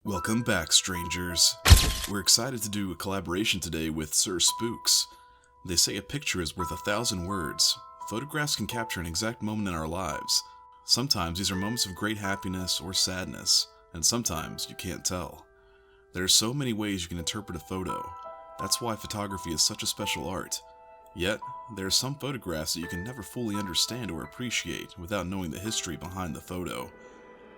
Welcome back, strangers. We're excited to do a collaboration today with Sir Spooks. They say a picture is worth 1,000 words. Photographs can capture an exact moment in our lives. Sometimes these are moments of great happiness or sadness, and sometimes you can't tell. There are so many ways you can interpret a photo. That's why photography is such a special art. Yet, there are some photographs that you can never fully understand or appreciate without knowing the history behind the photo.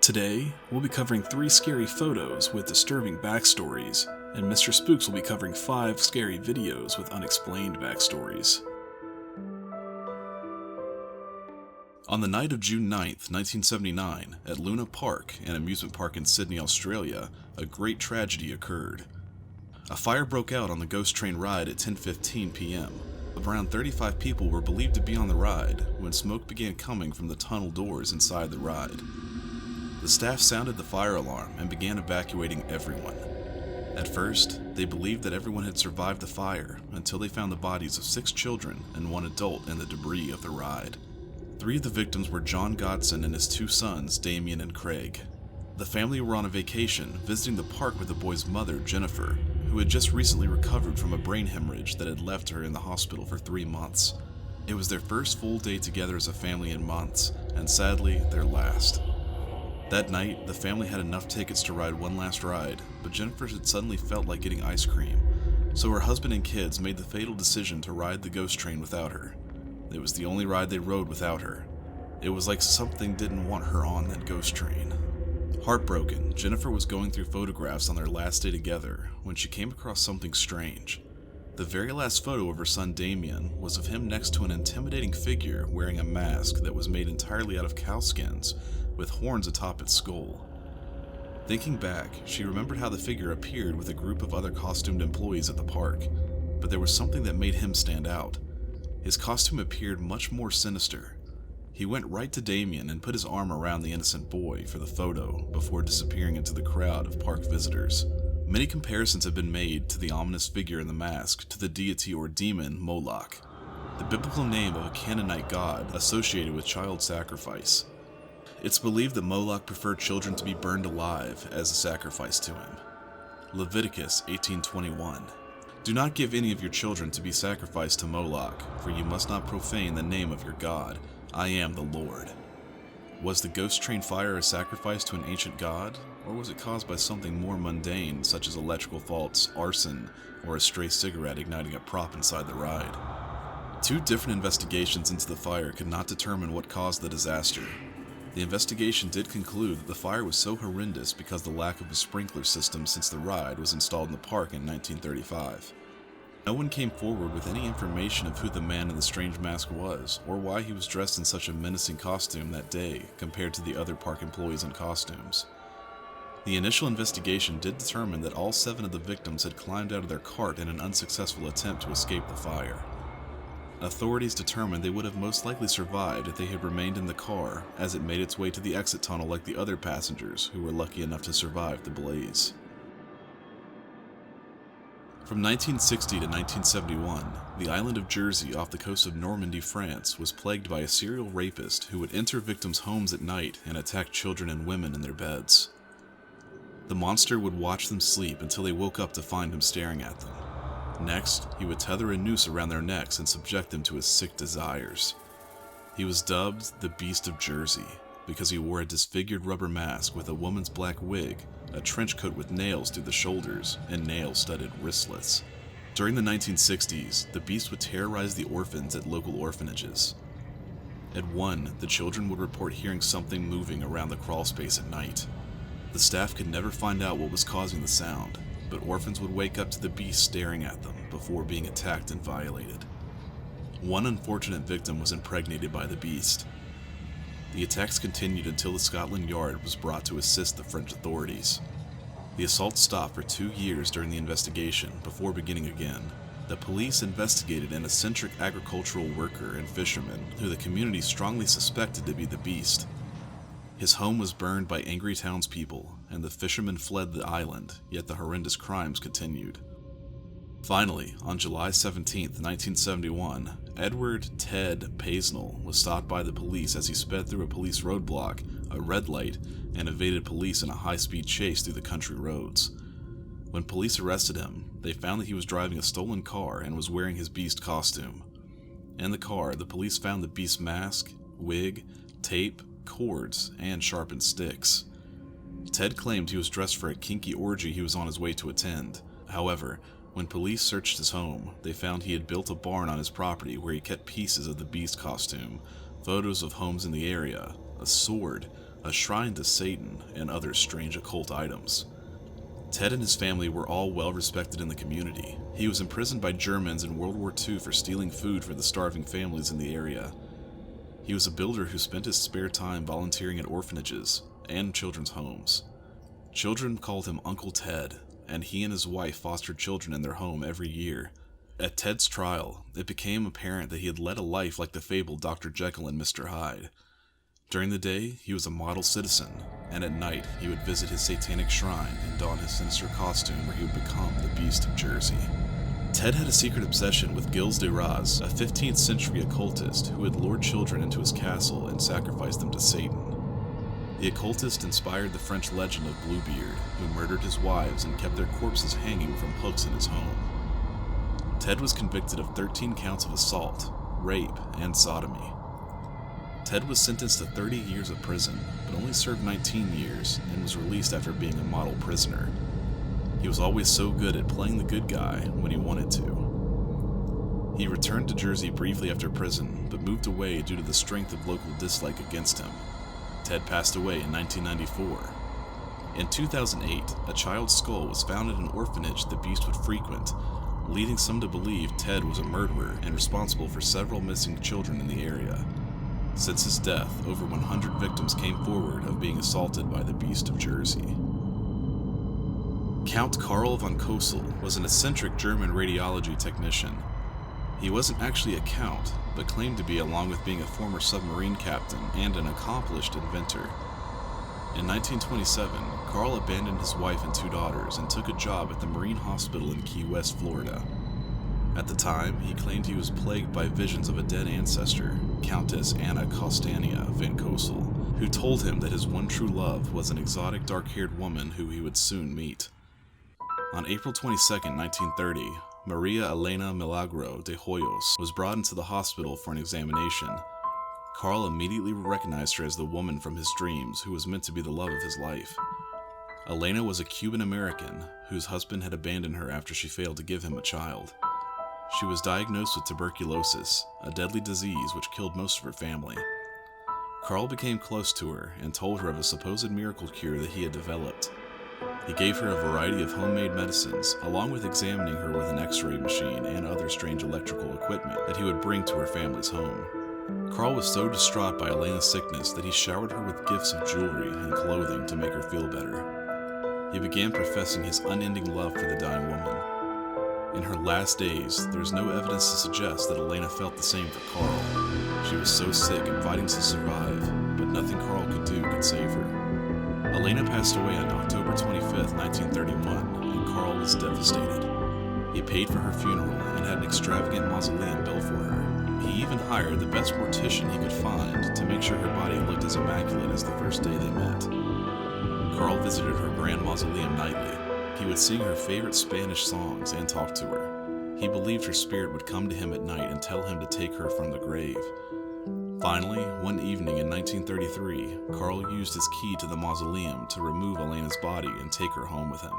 Today, we'll be covering 3 scary photos with disturbing backstories, and Mr. Spooks will be covering 5 scary videos with unexplained backstories. On the night of June 9th, 1979, at Luna Park, an amusement park in Sydney, Australia, a great tragedy occurred. A fire broke out on the ghost train ride at 10:15 p.m. Around 35 people were believed to be on the ride when smoke began coming from the tunnel doors inside the ride. The staff sounded the fire alarm and began evacuating everyone. At first, they believed that everyone had survived the fire until they found the bodies of 6 children and 1 adult in the debris of the ride. 3 of the victims were John Godson and his 2 sons, Damien and Craig. The family were on a vacation visiting the park with the boy's mother, Jennifer, who had just recently recovered from a brain hemorrhage that had left her in the hospital for 3 months. It was their first full day together as a family in months, and sadly, their last. That night, the family had enough tickets to ride one last ride, but Jennifer had suddenly felt like getting ice cream, so her husband and kids made the fatal decision to ride the ghost train without her. It was the only ride they rode without her. It was like something didn't want her on that ghost train. Heartbroken, Jennifer was going through photographs on their last day together when she came across something strange. The very last photo of her son Damien was of him next to an intimidating figure wearing a mask that was made entirely out of cow skins, with horns atop its skull. Thinking back, she remembered how the figure appeared with a group of other costumed employees at the park, but there was something that made him stand out. His costume appeared much more sinister. He went right to Damien and put his arm around the innocent boy for the photo before disappearing into the crowd of park visitors. Many comparisons have been made to the ominous figure in the mask to the deity or demon Moloch, the biblical name of a Canaanite god associated with child sacrifice. It's believed that Moloch preferred children to be burned alive as a sacrifice to him. Leviticus 18:21. Do not give any of your children to be sacrificed to Moloch, for you must not profane the name of your God. I am the Lord. Was the ghost train fire a sacrifice to an ancient god, or was it caused by something more mundane such as electrical faults, arson, or a stray cigarette igniting a prop inside the ride? 2 different investigations into the fire could not determine what caused the disaster. The investigation did conclude that the fire was so horrendous because of the lack of a sprinkler system since the ride was installed in the park in 1935. No one came forward with any information of who the man in the strange mask was, or why he was dressed in such a menacing costume that day compared to the other park employees in costumes. The initial investigation did determine that all 7 of the victims had climbed out of their cart in an unsuccessful attempt to escape the fire. Authorities determined they would have most likely survived if they had remained in the car, as it made its way to the exit tunnel like the other passengers who were lucky enough to survive the blaze. From 1960 to 1971, the island of Jersey off the coast of Normandy, France, was plagued by a serial rapist who would enter victims' homes at night and attack children and women in their beds. The monster would watch them sleep until they woke up to find him staring at them. Next, he would tether a noose around their necks and subject them to his sick desires. He was dubbed the Beast of Jersey because he wore a disfigured rubber mask with a woman's black wig, a trench coat with nails through the shoulders, and nail-studded wristlets. During the 1960s, the Beast would terrorize the orphans at local orphanages. At one, the children would report hearing something moving around the crawl space at night. The staff could never find out what was causing the sound, but orphans would wake up to the beast staring at them before being attacked and violated. One unfortunate victim was impregnated by the beast. The attacks continued until the Scotland Yard was brought to assist the French authorities. The assault stopped for 2 years during the investigation before beginning again. The police investigated an eccentric agricultural worker and fisherman who the community strongly suspected to be the beast. His home was burned by angry townspeople, and the fisherman fled the island, yet the horrendous crimes continued. Finally, on July 17, 1971, Edward Ted Paisnell was stopped by the police as he sped through a police roadblock a red light, and evaded police in a high-speed chase through the country roads. When police arrested him, they found that he was driving a stolen car and was wearing his Beast costume. In the car, the police found the Beast's mask, wig, tape, cords, and sharpened sticks. Ted claimed he was dressed for a kinky orgy he was on his way to attend. However, when police searched his home, they found he had built a barn on his property where he kept pieces of the Beast costume, photos of homes in the area, a sword, a shrine to Satan, and other strange occult items. Ted and his family were all well respected in the community. He was imprisoned by Germans in World War II for stealing food for the starving families in the area. He was a builder who spent his spare time volunteering at orphanages and children's homes. Children called him Uncle Ted, and he and his wife fostered children in their home every year. At Ted's trial, it became apparent that he had led a life like the fabled Dr. Jekyll and Mr. Hyde. During the day, he was a model citizen, and at night, he would visit his satanic shrine and don his sinister costume where he would become the Beast of Jersey. Ted had a secret obsession with Gilles de Raz, a 15th century occultist who had lured children into his castle and sacrificed them to Satan. The occultist inspired the French legend of Bluebeard, who murdered his wives and kept their corpses hanging from hooks in his home. Ted was convicted of 13 counts of assault, rape, and sodomy. Ted was sentenced to 30 years of prison, but only served 19 years and was released after being a model prisoner. He was always so good at playing the good guy when he wanted to. He returned to Jersey briefly after prison, but moved away due to the strength of local dislike against him. Ted passed away in 1994. In 2008, a child's skull was found at an orphanage the Beast would frequent, leading some to believe Ted was a murderer and responsible for several missing children in the area. Since his death, over 100 victims came forward of being assaulted by the Beast of Jersey. Count Karl von Kossel was an eccentric German radiology technician. He wasn't actually a count, but claimed to be, along with being a former submarine captain and an accomplished inventor. In 1927, Karl abandoned his wife and 2 daughters and took a job at the Marine Hospital in Key West, Florida. At the time, he claimed he was plagued by visions of a dead ancestor, Countess Anna Kostania van Kossel, who told him that his one true love was an exotic dark-haired woman who he would soon meet. On April 22, 1930, Maria Elena Milagro de Hoyos was brought into the hospital for an examination. Karl immediately recognized her as the woman from his dreams who was meant to be the love of his life. Elena was a Cuban American whose husband had abandoned her after she failed to give him a child. She was diagnosed with tuberculosis, a deadly disease which killed most of her family. Karl became close to her and told her of a supposed miracle cure that he had developed. He gave her a variety of homemade medicines, along with examining her with an X-ray machine and other strange electrical equipment that he would bring to her family's home. Karl was so distraught by Elena's sickness that he showered her with gifts of jewelry and clothing to make her feel better. He began professing his unending love for the dying woman. In her last days, there is no evidence to suggest that Elena felt the same for Karl. She was so sick and fighting to survive, but nothing Karl could do could save her. Elena passed away on October 25, 1931, and Karl was devastated. He paid for her funeral and had an extravagant mausoleum built for her. He even hired the best mortician he could find to make sure her body looked as immaculate as the first day they met. Karl visited her grand mausoleum nightly. He would sing her favorite Spanish songs and talk to her. He believed her spirit would come to him at night and tell him to take her from the grave. Finally, one evening in 1933, Karl used his key to the mausoleum to remove Elena's body and take her home with him.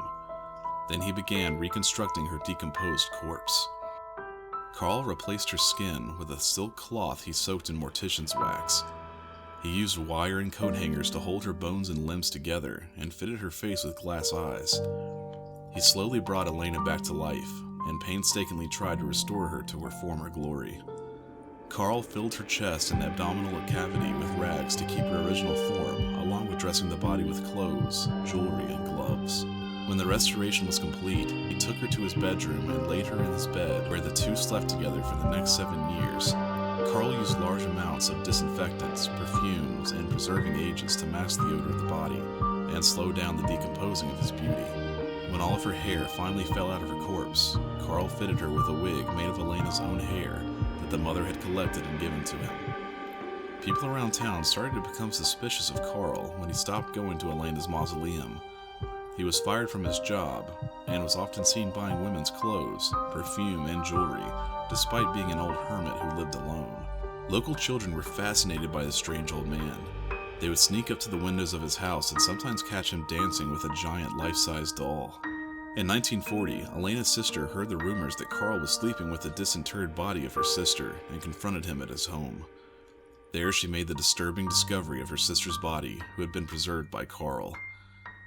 Then he began reconstructing her decomposed corpse. Karl replaced her skin with a silk cloth he soaked in mortician's wax. He used wire and coat hangers to hold her bones and limbs together and fitted her face with glass eyes. He slowly brought Elena back to life and painstakingly tried to restore her to her former glory. Karl filled her chest and abdominal cavity with rags to keep her original form, along with dressing the body with clothes, jewelry, and gloves. When the restoration was complete, he took her to his bedroom and laid her in his bed, where the two slept together for the next 7 years. Karl used large amounts of disinfectants, perfumes, and preserving agents to mask the odor of the body and slow down the decomposing of his beauty. When all of her hair finally fell out of her corpse, Karl fitted her with a wig made of Elena's own hair that the mother had collected and given to him. People around town started to become suspicious of Carl when he stopped going to Elena's mausoleum. He was fired from his job and was often seen buying women's clothes, perfume, and jewelry, despite being an old hermit who lived alone. Local children were fascinated by the strange old man. They would sneak up to the windows of his house and sometimes catch him dancing with a giant life-size doll. In 1940, Elena's sister heard the rumors that Carl was sleeping with the disinterred body of her sister and confronted him at his home. There she made the disturbing discovery of her sister's body, who had been preserved by Carl.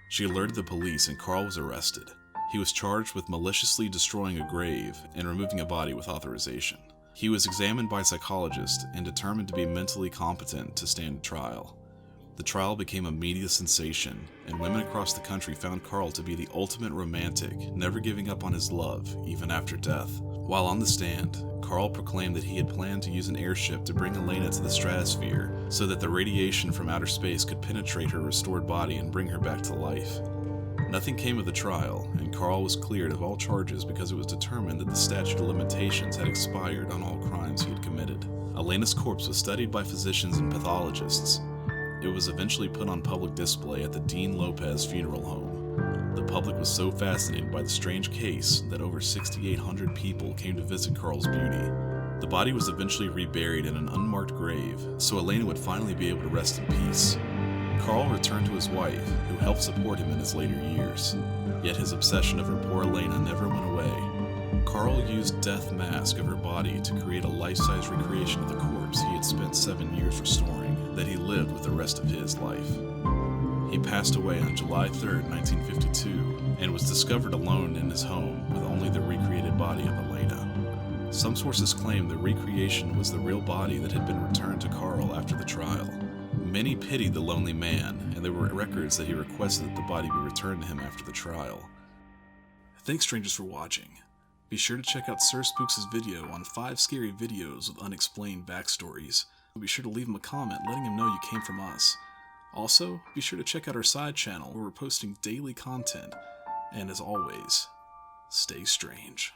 She alerted the police and Carl was arrested. He was charged with maliciously destroying a grave and removing a body with authorization. He was examined by psychologists and determined to be mentally competent to stand trial. The trial became a media sensation, and women across the country found Carl to be the ultimate romantic, never giving up on his love, even after death. While on the stand, Carl proclaimed that he had planned to use an airship to bring Elena to the stratosphere so that the radiation from outer space could penetrate her restored body and bring her back to life. Nothing came of the trial, and Carl was cleared of all charges because it was determined that the statute of limitations had expired on all crimes he had committed. Elena's corpse was studied by physicians and pathologists. It was eventually put on public display at the Dean Lopez Funeral Home. The public was so fascinated by the strange case that over 6,800 people came to visit Carl's beauty. The body was eventually reburied in an unmarked grave, so Elena would finally be able to rest in peace. Carl returned to his wife, who helped support him in his later years. Yet his obsession of her poor Elena never went away. Carl used death mask of her body to create a life-size recreation of the corpse he had spent 7 years restoring, that he lived with the rest of his life. He passed away on July 3, 1952, and was discovered alone in his home with only the recreated body of Elena. Some sources claim the recreation was the real body that had been returned to Carl after the trial. Many pitied the lonely man, and there were records that he requested that the body be returned to him after the trial. Thanks, strangers, for watching. Be sure to check out Sir Spooks' video on 5 scary videos with unexplained backstories. Be sure to leave him a comment letting him know you came from us. Also, be sure to check out our side channel where we're posting daily content. And as always, stay strange.